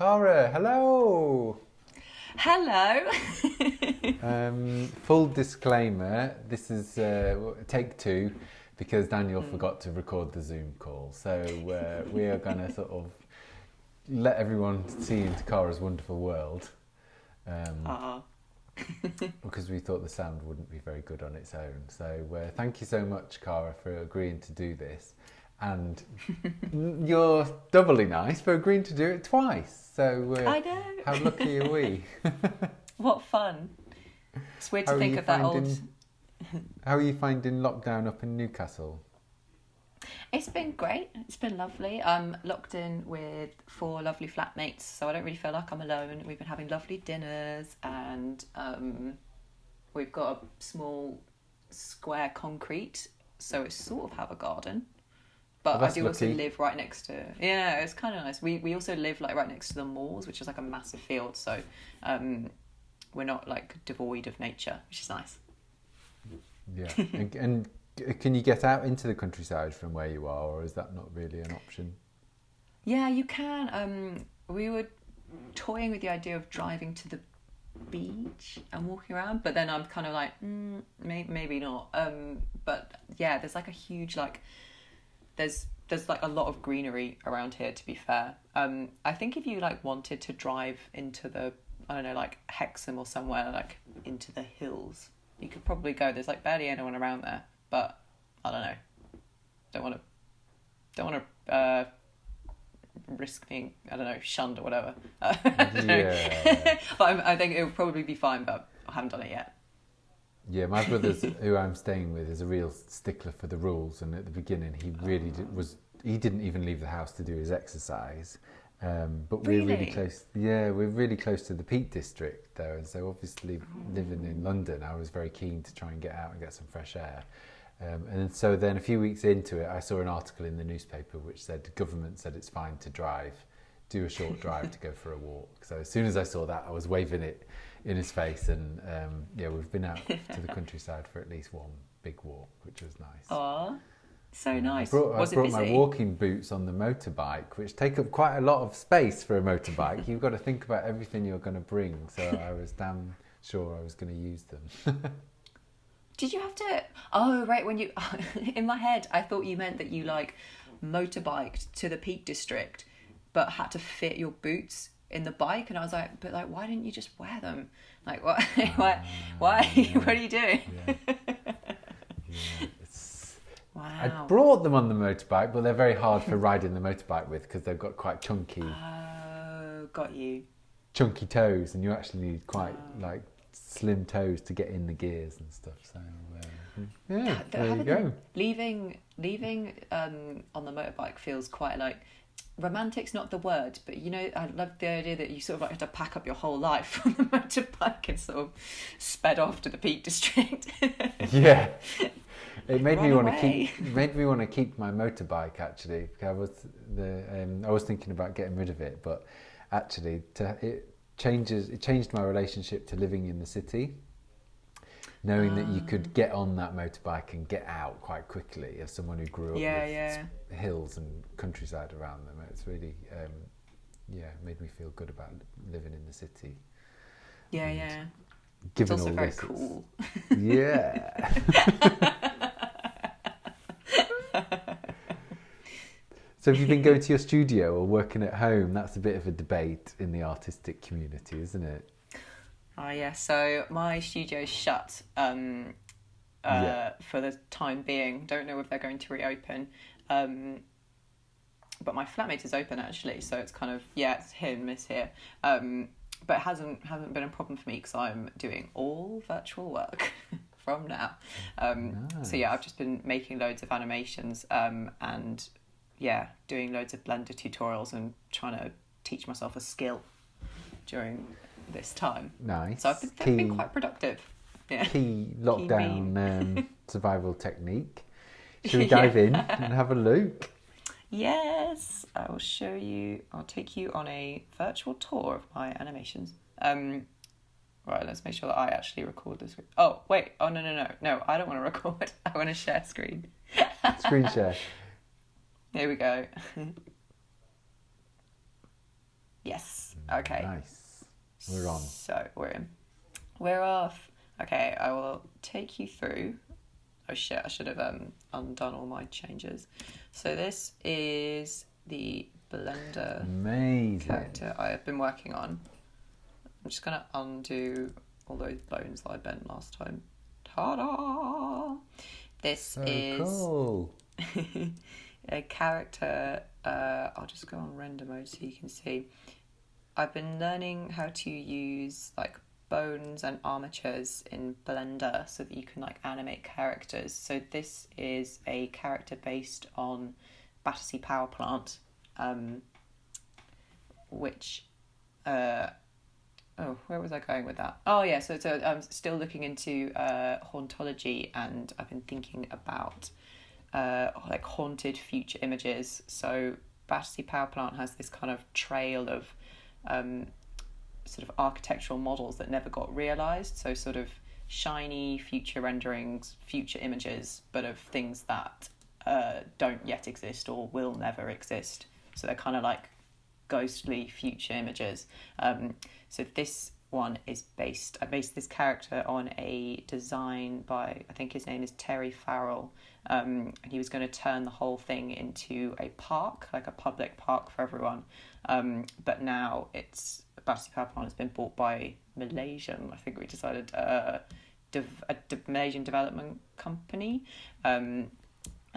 Cara, hello! Hello! Full disclaimer, this is take two because Daniel forgot to record the Zoom call. So we are going to sort of let everyone see into Cara's wonderful world. Because we thought the sound wouldn't be very good on its own. So thank you so much, Cara, for agreeing to do this. And you're doubly nice for agreeing to do it twice. So I know. How lucky are we? What fun. It's weird to think of that old... How are you finding lockdown up in Newcastle? It's been great. It's been lovely. I'm locked in with 4 lovely flatmates, so I don't really feel like I'm alone. We've been having lovely dinners and we've got a small square concrete, so it's sort of have a garden. But I do also live right next to... Yeah, it's kind of nice. We also live like right next to the moors, which is like a massive field, so we're not like devoid of nature, which is nice. Yeah, and can you get out into the countryside from where you are, or is that not really an option? Yeah, you can. We were toying with the idea of driving to the beach and walking around, but then I'm kind of like, maybe not. But yeah, there's like a huge like... There's like a lot of greenery around here, to be fair. I think if you like wanted to drive into the, I don't know, like Hexham or somewhere, like into the hills, you could probably go. There's like barely anyone around there, but I don't know. Don't want to risk being, I don't know, shunned or whatever. Yeah. But I think it would probably be fine, but I haven't done it yet. Yeah, my brother's, who I'm staying with, is a real stickler for the rules, and at the beginning he really he didn't even leave the house to do his exercise. But we're really close. Yeah, we're really close to the Peak District though, and so obviously living in London, I was very keen to try and get out and get some fresh air. And so then a few weeks into it, I saw an article in the newspaper which said the government said it's fine to do a short drive to go for a walk. So as soon as I saw that, I was waving it in his face, and yeah, we've been out to the countryside for at least one big walk, which was nice. Aw, so nice. I brought my walking boots on the motorbike, which take up quite a lot of space for a motorbike. You've got to think about everything you're going to bring, so I was damn sure I was going to use them. Did you have to... Oh, right, when you... In my head, I thought you meant that you, like, motorbiked to the Peak District, but had to fit your boots in the bike, and I was like, but, like, why didn't you just wear them? Like, what? Why? What are you doing? Yeah. Wow. I brought them on the motorbike, but they're very hard for riding the motorbike with because they've got quite chunky... Oh, got you. Chunky toes, and you actually need quite, like, slim toes to get in the gears and stuff, so yeah, there you go. Leaving on the motorbike feels quite like... Romantic's not the word, but you know, I love the idea that you sort of like have to pack up your whole life on the motorbike and sort of sped off to the Peak District. Yeah, it made me want to keep my motorbike actually. Because I was thinking about getting rid of it, but actually it changed my relationship to living in the city. Knowing that you could get on that motorbike and get out quite quickly as someone who grew up with hills and countryside around them. It's really, made me feel good about living in the city. Yeah, and yeah. Given it's also all very this, cool. Yeah. So have you been going to your studio or working at home? That's a bit of a debate in the artistic community, isn't it? Oh yeah, so my studio's shut for the time being. Don't know if they're going to reopen. But my flatmate is open actually, so it's kind of, it's hit and miss here. But it hasn't been a problem for me because I'm doing all virtual work from now. Nice. So yeah, I've just been making loads of animations and doing loads of Blender tutorials and trying to teach myself a skill during this time. Nice. So I've been quite productive. Yeah. Key lockdown survival technique. Should we dive in and have a look? Yes, I will show you. I'll take you on a virtual tour of my animations. Right, let's make sure that I actually record this. Oh, wait. Oh, no, I don't want to record. I want to share screen. Screen share. Here we go. Yes. Okay. Nice. We're on. So we're in. We're off. Okay, I will take you through. Oh shit, I should have undone all my changes. So this is the Blender Amazing. character I have been working on. I'm just going to undo all those bones that I bent last time. Ta-da! This is cool. a character. I'll just go on render mode so you can see. I've been learning how to use like bones and armatures in Blender so that you can like animate characters. So this is a character based on Battersea Power Plant, which where was I going with that? Oh yeah, so I'm still looking into hauntology, and I've been thinking about like haunted future images. So Battersea Power Plant has this kind of trail of sort of architectural models that never got realised. So sort of shiny future renderings, future images, but of things that don't yet exist or will never exist. So they're kind of like ghostly future images. So this one is I based this character on a design by, I think his name is Terry Farrell, and he was going to turn the whole thing into a park, like a public park for everyone. But now Battersea Power Plant has been bought by Malaysian, I think we decided, a Malaysian development company.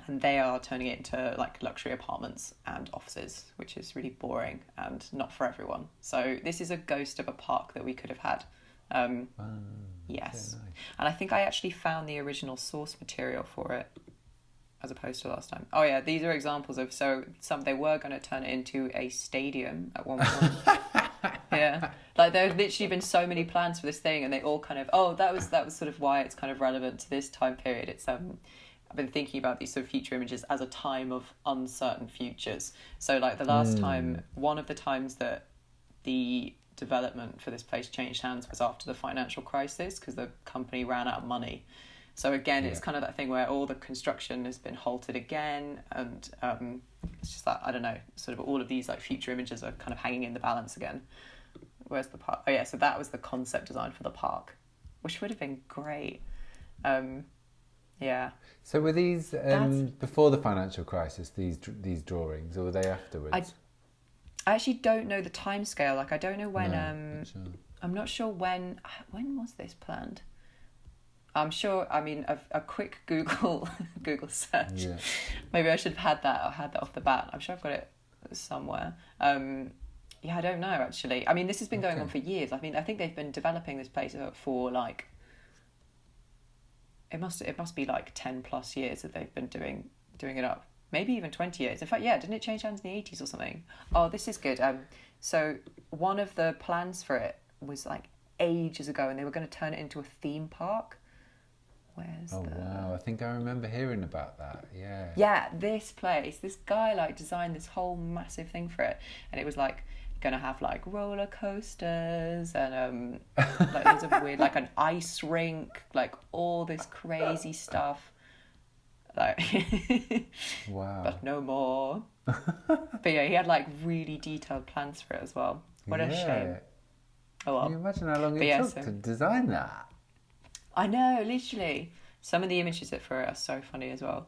And they are turning it into like luxury apartments and offices, which is really boring and not for everyone. So this is a ghost of a park that we could have had. Yes. So nice. And I think I actually found the original source material for it as opposed to last time. Oh yeah, these are examples of, they were going to turn it into a stadium at one point. Yeah. Like there have literally been so many plans for this thing, and they all kind of, that was sort of why it's kind of relevant to this time period. It's I've been thinking about these sort of future images as a time of uncertain futures. So like the last time, one of the times that the development for this place changed hands was after the financial crisis, because the company ran out of money. So again, it's kind of that thing where all the construction has been halted again, and it's just that, I don't know, sort of all of these like future images are kind of hanging in the balance again. Where's the park? Oh yeah, so that was the concept design for the park, which would have been great. Yeah. So were these before the financial crisis, these drawings, or were they afterwards? I actually don't know the timescale. Like I don't know when. I'm not sure when was this planned. I'm sure. I mean, a quick Google search. Yeah. Maybe I should have had that. I had that off the bat. I'm sure I've got it somewhere. Yeah, I don't know actually. I mean, this has been going on for years. I mean, I think they've been developing this place for like. It must be like 10 plus years that they've been doing it up. Maybe even 20 years. In fact, yeah, didn't it change hands in the 80s or something? Oh, this is good. So one of the plans for it was like ages ago, and they were going to turn it into a theme park. Wow, I think I remember hearing about that. Yeah. Yeah, this place, this guy like designed this whole massive thing for it, and it was like gonna have like roller coasters and like loads of weird, like an ice rink, like all this crazy stuff, like wow. But no more. But yeah, he had like really detailed plans for it as well. What a shame. Oh well. Can you imagine how long it took to design that? I know, literally. Some of the images for it are so funny as well.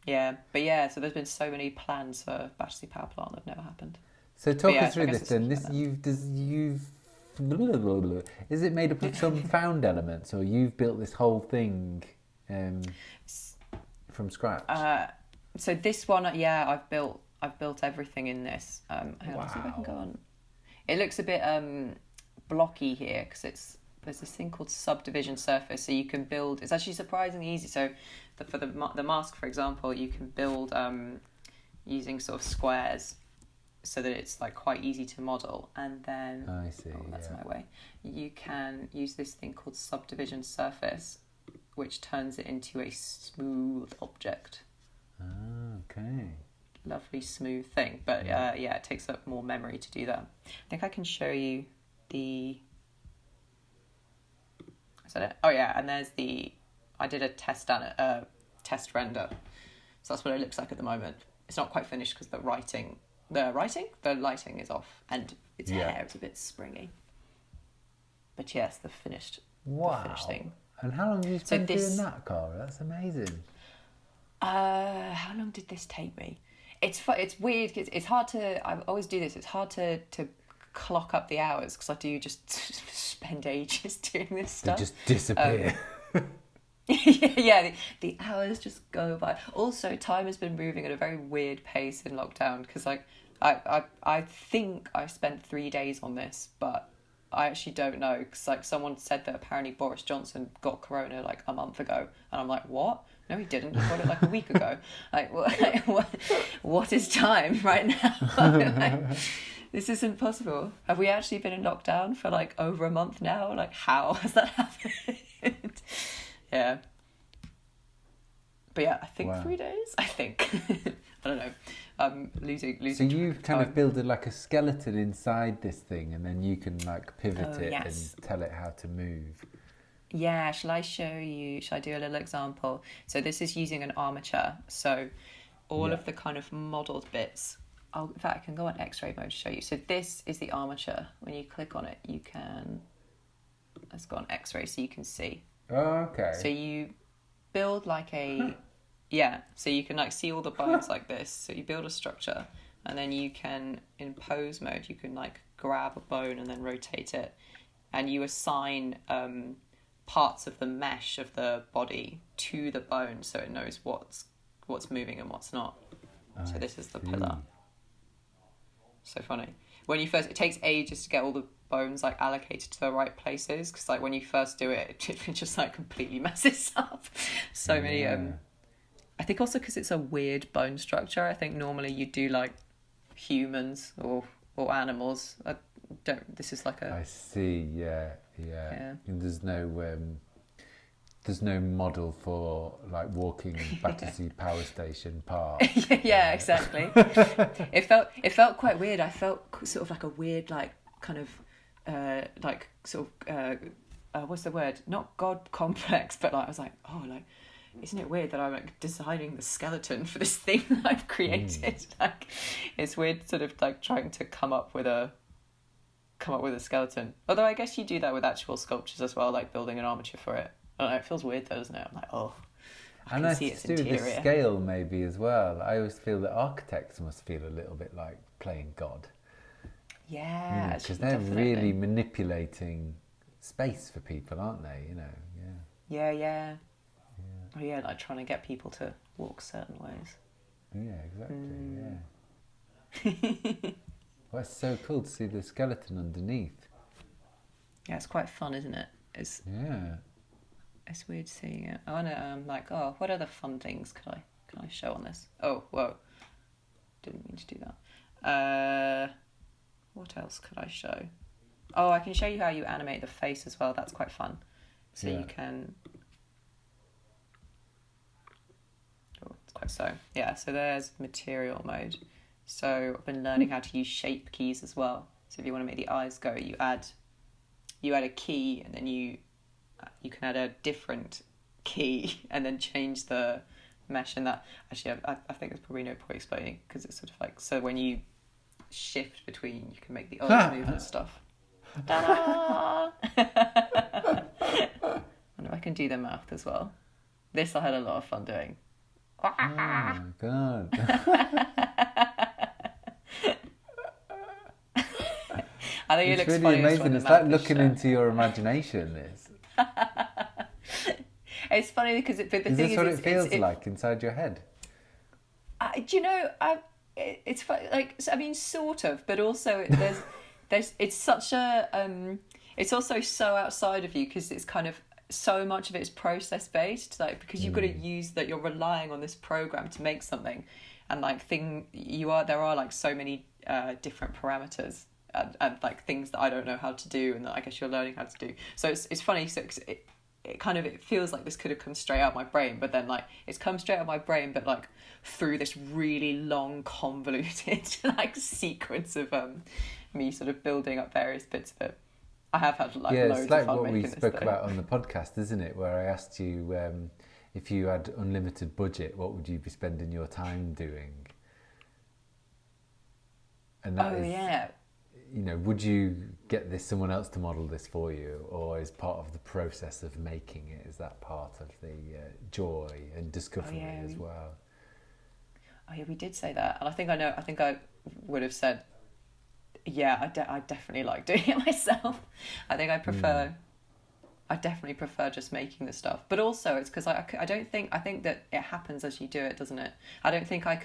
Yeah, but yeah, so there's been so many plans for Battersea Power Plant that have never happened. So talk us through this then. Is it made up of some found elements, or you've built this whole thing from scratch? So this one, I've built everything in this. Hang on, let's see if I can go on. It looks a bit blocky here because there's this thing called subdivision surface, so you can build. It's actually surprisingly easy. So for the mask, for example, you can build using sort of squares, so that it's like quite easy to model. And then I see. Oh, that's my way. You can use this thing called subdivision surface, which turns it into a smooth object. Okay. Lovely smooth thing, but it takes up more memory to do that. I think I can show you the. Is that it? Oh yeah, and there's I did a test render, so that's what it looks like at the moment. It's not quite finished because the writing the lighting is off, and its hair is a bit springy. But yes, the finished thing. And how long did you spend doing that, Cara? That's amazing. How long did this take me? It's weird because it's hard to. I always do this. It's hard to clock up the hours because I do just spend ages doing this stuff. They just disappear. Yeah, the hours just go by. Also, time has been moving at a very weird pace in lockdown because like I think I spent 3 days on this, but I actually don't know because like someone said that apparently Boris Johnson got corona like a month ago, and I'm like, what? No, he didn't. He got it like a week ago. Like, what is time right now? Like, this isn't possible. Have we actually been in lockdown for like over a month now? Like, how has that happened? Yeah. But yeah, I think 3 days. I think. I don't know. Losing. So you've kind of built like a skeleton inside this thing, and then you can like pivot it and tell it how to move. Yeah, shall I show you? Shall I do a little example? So this is using an armature. So all of the kind of modelled bits. In fact, I can go on X-ray mode to show you. So this is the armature. When you click on it, you can... Let's go on X-ray so you can see. Oh, okay. So you build like a... Yeah, so you can like see all the bones like this. So you build a structure, and then you can, in pose mode, you can like grab a bone and then rotate it. And you assign... parts of the mesh of the body to the bone so it knows what's moving and what's not. So this is the pillar. So funny. When you first, it takes ages to get all the bones like allocated to the right places because like when you first do it, it just like completely messes up. So many. I think also because it's a weird bone structure. I think normally you do like humans or animals. This is like a... I see, yeah. And there's no model for like walking Battersea Power Station Park. Yeah, exactly. It felt quite weird. I felt sort of like a weird like kind of like sort of what's the word? Not God complex, but like I was like, oh, like isn't it weird that I'm like designing the skeleton for this thing that I've created? Like it's weird, sort of like trying to come up with a skeleton. Although I guess you do that with actual sculptures as well, like building an armature for it. I don't know, it feels weird though, doesn't it? I'm like, oh, I can see its interior. And that's to do with the scale maybe as well. I always feel that architects must feel a little bit like playing God. Yeah, because they're really manipulating space for people, aren't they? You know, Yeah. Oh yeah, like trying to get people to walk certain ways. Yeah, exactly. Yeah. Well, it's so cool to see the skeleton underneath. Yeah, it's quite fun, isn't it? It's weird seeing it. I wanna like, oh, what other fun things can I show on this? Oh, whoa, didn't mean to do that. What else could I show? Oh, I can show you how you animate the face as well. That's quite fun. So you can. Oh, it's quite so. Yeah, so there's material mode. So I've been learning how to use shape keys as well. So if you want to make the eyes go, you add a key, and then you can add a different key, and then change the mesh. And that actually, I think there's probably no point explaining because it's sort of like, so when you shift between, you can make the eyes move and stuff. Ta-da! And I can do the mouth as well. This I had a lot of fun doing. Oh my god. I think it looks really funny. Amazing. It's like looking into your imagination. This. It's funny because the thing is, this what it feels like inside your head? Do you know? It's like, I mean, sort of, but also there's it's such a it's also so outside of you because it's kind of so much of it is process based, like because you've got to use that you're relying on this program to make something, and like there are like so many different parameters. And like things that I don't know how to do, and that I guess you're learning how to do. So it's funny. So it feels like this could have come straight out of my brain, but then like it's come straight out of my brain, but like through this really long, convoluted like sequence of me sort of building up various bits of it. I have had like loads it's like of fun what we making spoke this about on the podcast, isn't it? Where I asked you if you had unlimited budget, what would you be spending your time doing? And that Oh, is, yeah. you know, would you get someone else to model this for you, or is part of the process of making it, is that part of the joy and discovery as well? Oh yeah, we did say that, and I think I would have said, yeah, I definitely like doing it myself. I think I definitely prefer just making the stuff, but also it's because I think that it happens as you do it, doesn't it? I don't think I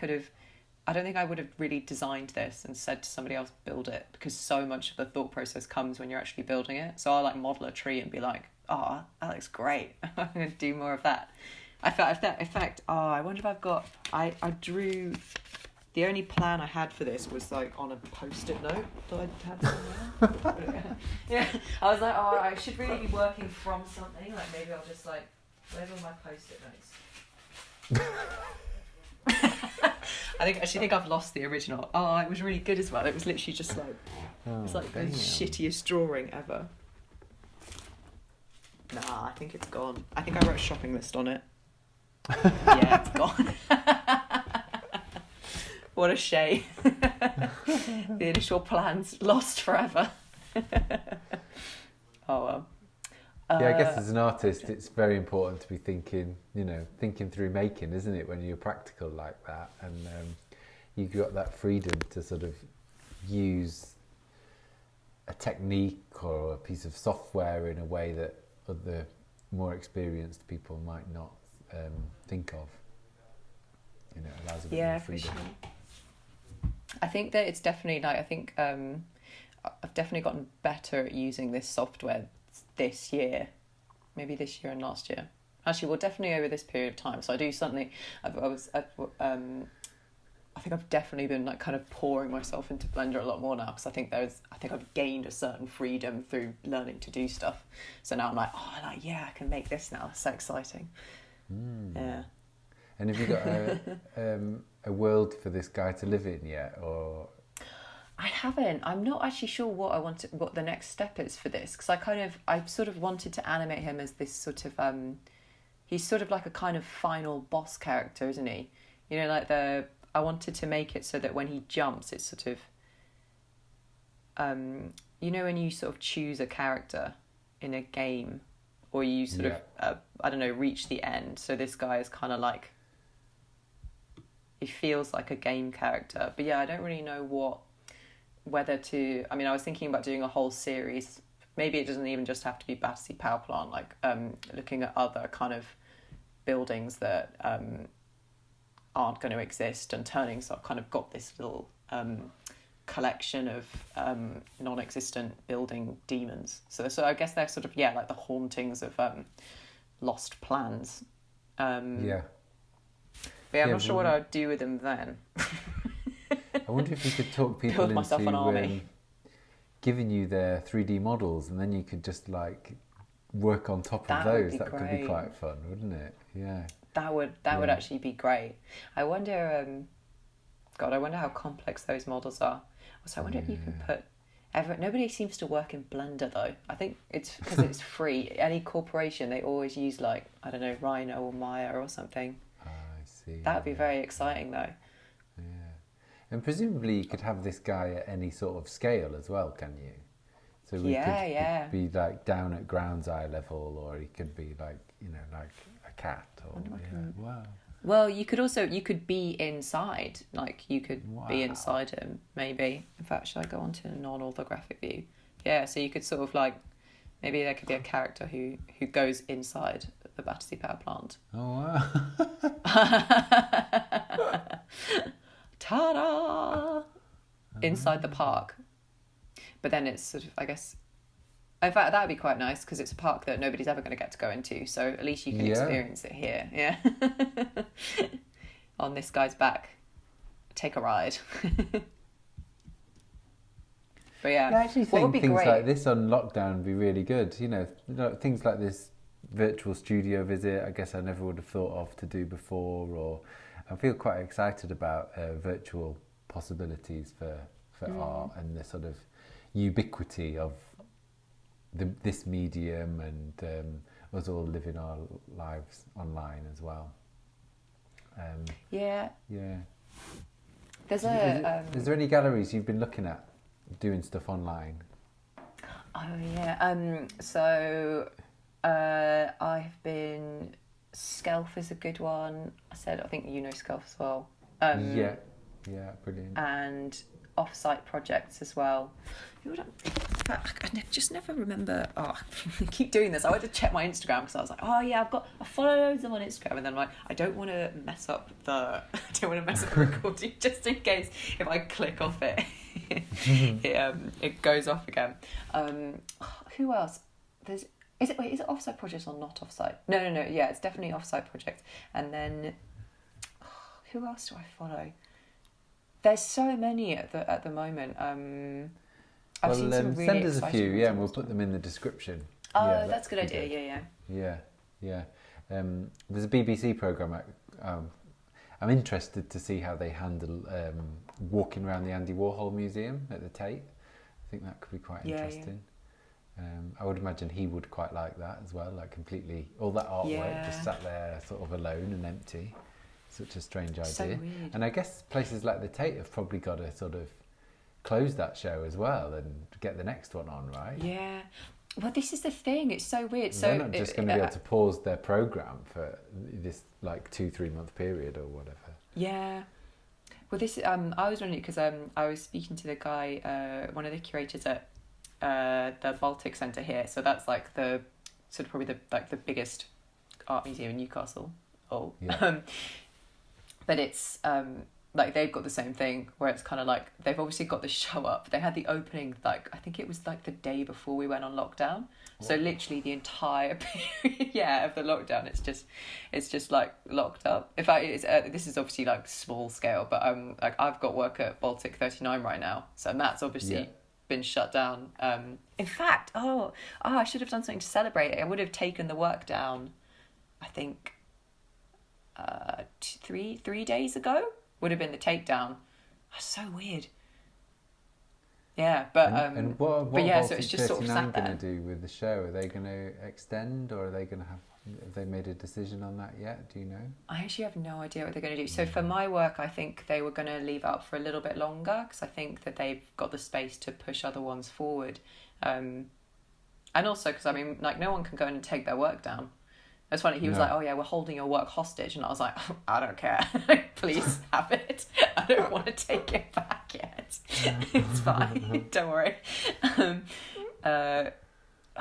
would have really designed this and said to somebody else, build it, because so much of the thought process comes when you're actually building it. So I like model a tree and be like, oh, that looks great. I'm going to do more of that. In fact, I wonder if I've got, I drew, the only plan I had for this was like on a post-it note that I had somewhere. Yeah, I was like, oh, I should really be working from something. Like maybe I'll just like, where's all my post-it notes? I actually think I've lost the original. Oh, it was really good as well. It was literally just like, it's like the shittiest drawing ever. Nah, I think it's gone. I think I wrote a shopping list on it. Yeah, it's gone. What a shame. The initial plans lost forever. Oh well. Yeah, I guess as an artist, it's very important to be thinking through making, isn't it? When you're practical like that, and you've got that freedom to sort of use a technique or a piece of software in a way that other more experienced people might not think of. You know, it allows a bit more freedom. For sure. I think that it's definitely like, I think I've definitely gotten better at using this software this year, maybe this year and last year. Actually, well, definitely over this period of time. So I do something. I think I've definitely been like kind of pouring myself into Blender a lot more now, because I think I've gained a certain freedom through learning to do stuff. So now I'm like, I can make this now. It's so exciting. Yeah. And have you got a world for this guy to live in yet, or? I haven't. I'm not actually sure what the next step is for this, because I sort of wanted to animate him as this sort of he's sort of like a kind of final boss character, isn't he? You know, like I wanted to make it so that when he jumps, it's sort of you know, when you sort of choose a character in a game, or you sort of I don't know, reach the end. So this guy is kind of like, he feels like a game character, but yeah, I don't really know whether to. I mean, I was thinking about doing a whole series. Maybe it doesn't even just have to be Battersea Power Plant, like looking at other kind of buildings that aren't going to exist, and turning, so I've kind of got this little collection of non-existent building demons. So I guess they're sort of, like the hauntings of lost plans. But I'm not sure what I'd do with them then. I wonder if you could talk people Build myself an army. Giving you their 3D models, and then you could just like work on top of those. That could be quite fun, wouldn't it? Yeah. That would actually be great. I wonder, I wonder how complex those models are. Also, I wonder if you can put. Nobody seems to work in Blender though. I think it's because it's free. Any corporation, they always use like, I don't know, Rhino or Maya or something. I see. That would be very exciting though. Yeah. And presumably you could have this guy at any sort of scale as well, can you? So we could be like down at ground's eye level, or he could be like, like a cat. Or wow. Well, you could be inside, like you could be inside him, maybe. In fact, should I go on to non-orthographic view? Yeah, so you could sort of like, maybe there could be a character who goes inside the Battersea Power Plant. Oh wow. Ta-da! Inside the park. But then it's sort of, I guess, in fact, that would be quite nice, because it's a park that nobody's ever going to get to go into, so at least you can experience it here. Yeah. On this guy's back. Take a ride. But yeah. I actually think things like this on lockdown would be really good. Things like this virtual studio visit, I guess I never would have thought of to do before, or I feel quite excited about virtual possibilities for art, and the sort of ubiquity of this medium, and us all living our lives online as well. There's Is there any galleries you've been looking at doing stuff online? Oh yeah. So I've been. Skelf is a good one. I think you know Skelf as well. Yeah, brilliant. And off-site projects as well. I just never remember. Oh, I keep doing this. I went to check my Instagram because I was like, oh yeah, I follow loads of them on Instagram, and then I'm like, I don't want to mess up the recording just in case if I click off it, it goes off again. Who else? Is it offsite projects or not offsite? No. Yeah, it's definitely offsite projects. And then, who else do I follow? There's so many at the moment. I've seen some really send us a exciting few, ones yeah, and we'll put them in the description. Oh, yeah, that's a good idea. Yeah. There's a BBC programme. I'm interested to see how they handle walking around the Andy Warhol Museum at the Tate. I think that could be quite interesting. I would imagine he would quite like that as well, like completely, all that artwork just sat there sort of alone and empty. Such a strange idea. So weird. And I guess places like the Tate have probably got to sort of close that show as well and get the next one on, right? Yeah. Well, this is the thing, it's so weird. They're not just going to be able to pause their programme for this like 2-3 month period or whatever. Yeah. Well, this I was wondering because I was speaking to the guy, one of the curators at the BALTIC Centre here, so that's like the sort of probably the biggest art museum in Newcastle. But it's like they've got the same thing where it's kind of like they've obviously got the show up. They had the opening like I think it was like the day before we went on lockdown. So literally the entire period of the lockdown, it's just like locked up. In fact, this is obviously like small scale, but like I've got work at Baltic 39 right now, so that's obviously been shut down. In fact, I should have done something to celebrate it. I would have taken the work down, I think 3 days ago would have been the takedown. That's so weird. Yeah, but and what but yeah, Baltic so it's just sort of sat there. going to do with the show? Are they going to extend, or are they going to have they made a decision on that yet? Do you know? I actually have no idea what they're going to do. So for my work, I think they were going to leave out for a little bit longer because I think that they've got the space to push other ones forward, and also because I mean, like no one can go in and take their work down. It's funny, he was like, oh yeah, we're holding your work hostage. And I was like, oh, I don't care. Please have it. I don't want to take it back yet. It's fine. Don't worry. I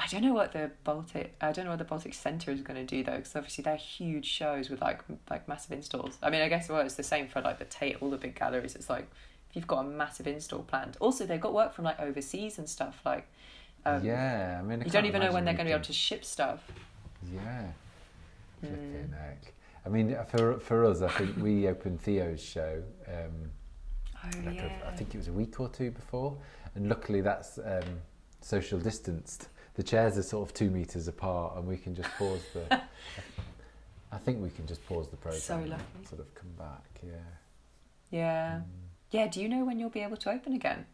don't know what the BALTIC Centre is going to do though, because obviously they're huge shows with like massive installs. I mean, I guess it's the same for like the Tate, all the big galleries. It's like if you've got a massive install planned. Also, they've got work from like overseas and stuff. Like, I mean, you don't even know when they're going to be able to ship stuff. Yeah. Flipping heck. I mean, for us, I think we opened Theo's show. I think it was a week or two before, and luckily that's social distanced. The chairs are sort of 2 meters apart, and we can just pause the. I think we can just pause the program. So lucky. And sort of come back. Yeah. Do you know when you'll be able to open again?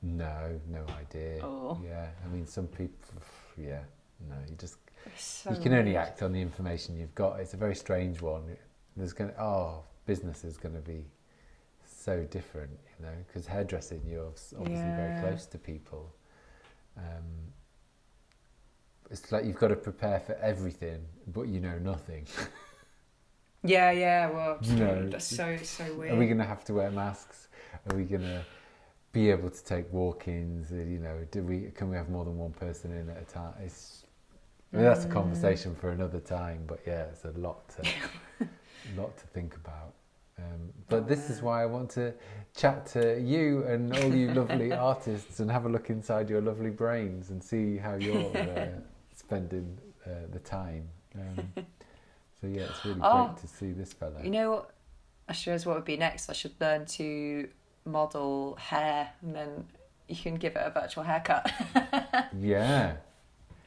No idea. Oh. Yeah, I mean, some people. Yeah, no, you just. So you can only act on the information you've got. It's a very strange one. Business is going to be so different, you know, because hairdressing, you're obviously very close to people. It's like you've got to prepare for everything, but you know nothing. Well, that's so weird. Are we going to have to wear masks? Are we going to be able to take walk-ins? You know, can we have more than one person in at a time? I mean, that's a conversation for another time, but yeah, it's a lot to think about. But this is why I want to chat to you and all you lovely artists and have a look inside your lovely brains and see how you're spending the time. So yeah, it's really great to see this fella. You know what? I suppose what would be next? I should learn to model hair, and then you can give it a virtual haircut. Yeah.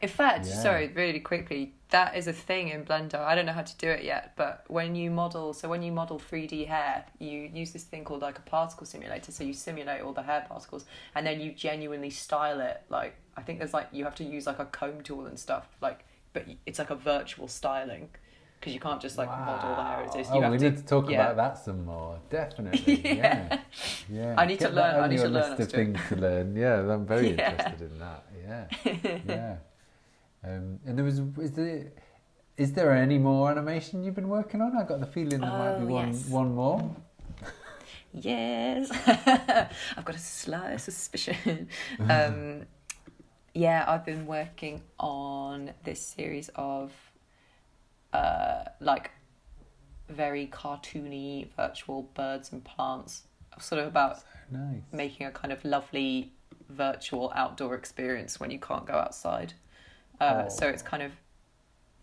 In fact, sorry, really quickly, that is a thing in Blender. I don't know how to do it yet, but when you model 3D hair, you use this thing called like a particle simulator. So you simulate all the hair particles, and then you genuinely style it. Like, I think there's like, you have to use like a comb tool and stuff, like, but it's like a virtual styling. because you can't just like model the heritage. Oh, we need to talk about that some more. Definitely. Yeah. I need to learn. I need to learn. List of things to learn. Yeah, I'm very interested in that. Yeah. And is there any more animation you've been working on? I got the feeling there might be one more. Yes, I've got a slight suspicion. I've been working on this series of like very cartoony virtual birds and plants, sort of about making a kind of lovely virtual outdoor experience when you can't go outside. So it's kind of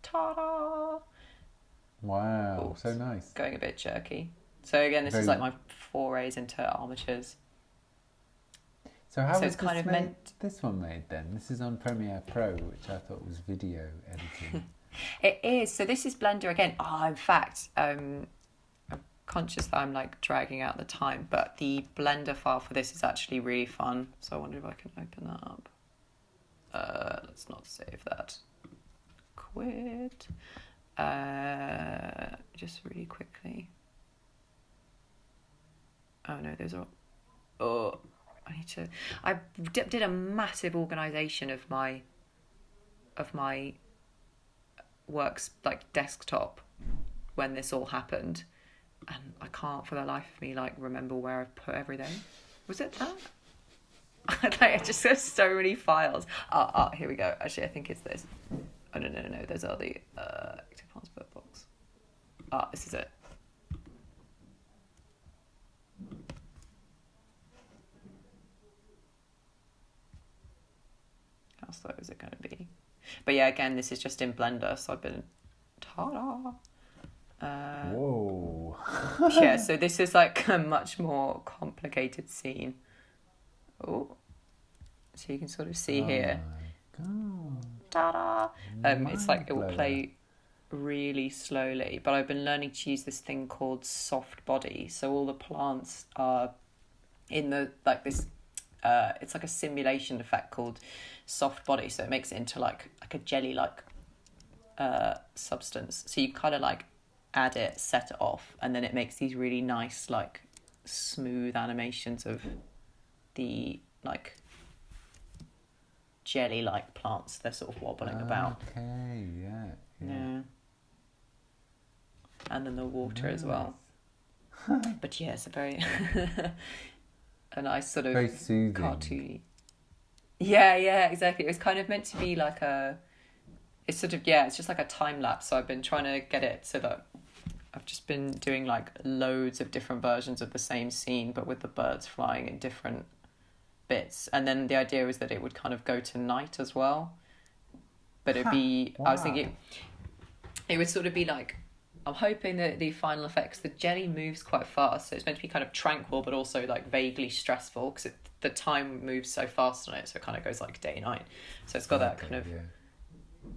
ta-da! Wow, so nice. Going a bit jerky. So again, this is like my forays into armatures. So how was this one made then? This is on Premiere Pro, which I thought was video editing. It is. So this is Blender again. In fact, I'm conscious that I'm like dragging out the time, but the Blender file for this is actually really fun. So I wonder if I can open that up. Let's not save that. Quit. Just really quickly. Oh no, those are. Oh, I need to. I did a massive organisation of my works, like desktop, when this all happened, and I can't for the life of me like remember where I've put everything. Was it that? I just have so many files. Here we go. Actually, I think it's this. Oh no. Those are the active transport box. This is it. How slow is it going to be? But yeah, again, this is just in Blender, so I've been ta-da. Whoa. Yeah, so this is like a much more complicated scene. Oh, so you can sort of see here. Ta-da! It's like it will play really slowly, but I've been learning to use this thing called soft body. So all the plants are in the like this. It's like a simulation effect called soft body, so it makes it into like a jelly like substance. So you kind of like add it, set it off, and then it makes these really nice like smooth animations of the like jelly like plants. They're sort of wobbling about. Okay, yeah. And then the water as well. But yeah, it's a very a nice sort of very soothing, cartoony. Yeah, exactly. It was kind of meant to be like it's sort of, it's just like a time lapse. So I've been trying to get it so that I've just been doing like loads of different versions of the same scene, but with the birds flying in different bits. And then the idea was that it would kind of go to night as well. But it'd be, wow. I was thinking, it would sort of be like, I'm hoping that the final effects, the jelly moves quite fast, so it's meant to be kind of tranquil, but also like vaguely stressful, because the time moves so fast on it, so it kind of goes like day night. So it's got that kind of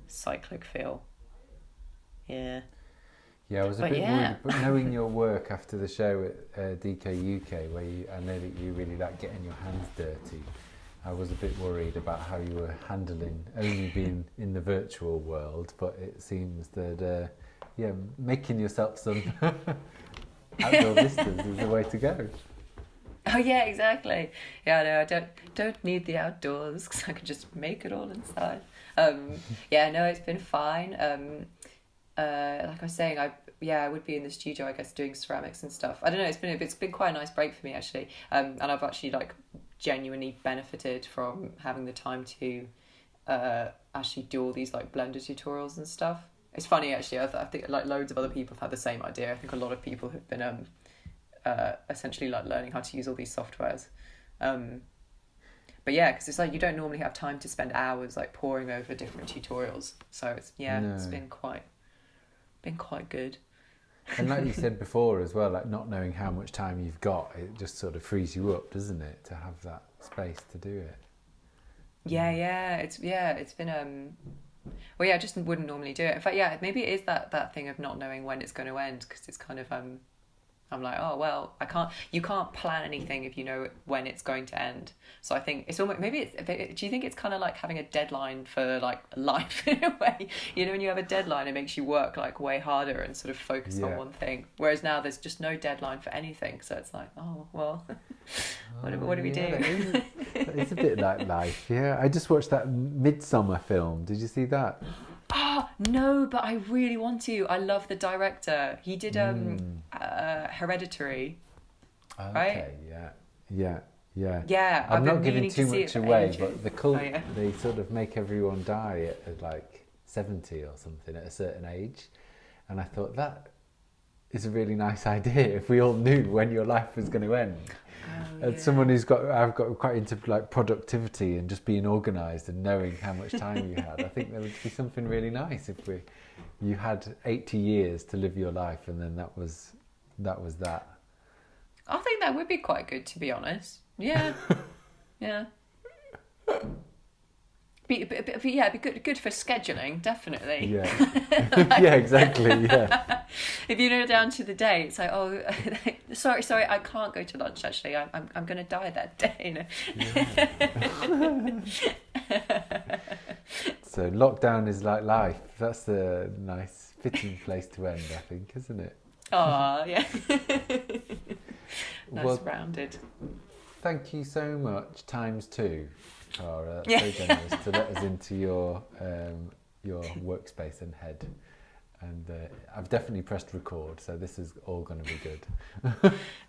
cyclic feel. Yeah. Yeah, I was a bit worried, but knowing your work after the show at DKUK, where I know that you really like getting your hands dirty, I was a bit worried about how you were handling only being in the virtual world, but it seems that making yourself some outdoor vistas is the way to go. Oh yeah, exactly. Yeah, no, I don't need the outdoors because I can just make it all inside. It's been fine. Like I was saying, I would be in the studio, I guess, doing ceramics and stuff. I don't know. It's been quite a nice break for me actually, and I've actually like genuinely benefited from having the time to actually do all these like Blender tutorials and stuff. It's funny actually. I think like loads of other people have had the same idea. I think a lot of people have been essentially like learning how to use all these softwares. But yeah, because it's like you don't normally have time to spend hours like poring over different tutorials. So it's it's been quite good. And like you said before as well, like not knowing how much time you've got, it just sort of frees you up, doesn't it, to have that space to do it? It's been I just wouldn't normally do it. In fact, maybe it is that thing of not knowing when it's going to end, because it's kind of I'm like, oh well, you can't plan anything if you know when it's going to end. So I think it's almost, maybe do you think it's kind of like having a deadline for like life in a way? You know, when you have a deadline, it makes you work like way harder and sort of focus on one thing. Whereas now there's just no deadline for anything. So it's like, oh, well, what do we do? That is a bit like life, yeah. I just watched that Midsummer film. Did you see that? No, but I really want to. I love the director. He did Hereditary. Okay, right? Yeah. I'm not giving too much away, but the cult, Oh, yeah. they sort of make everyone die at like 70 or something at a certain age. And I thought that is a really nice idea if we all knew when your life was going to end. As someone I've got quite into like productivity and just being organised and knowing how much time you had. I think there would be something really nice if you had 80 years to live your life, and then that was that. I think that would be quite good, to be honest. Yeah, yeah. Be good for scheduling, definitely. Yeah, yeah, exactly. Yeah. If you know down to the day, it's like, oh, sorry, I can't go to lunch. Actually, I'm going to die that day. You know? Yeah. So lockdown is like life. That's a nice fitting place to end, I think, isn't it? Oh, yeah. Nice, rounded. Thank you so much, ×2. Cara, so generous to let us into your workspace and head, and I've definitely pressed record, so this is all going to be good.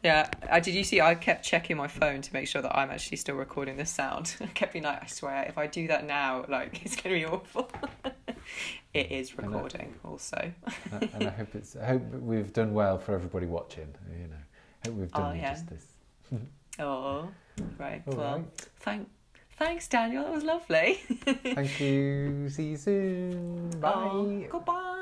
Yeah, did you see? I kept checking my phone to make sure that I'm actually still recording this sound. I kept being like, I swear, if I do that now, like it's going to be awful. It is recording, also. And I hope we've done well for everybody watching. You know, hope we've done you justice. Oh, right. All well, right. Thanks, Daniel. That was lovely. Thank you. See you soon. Bye. Goodbye.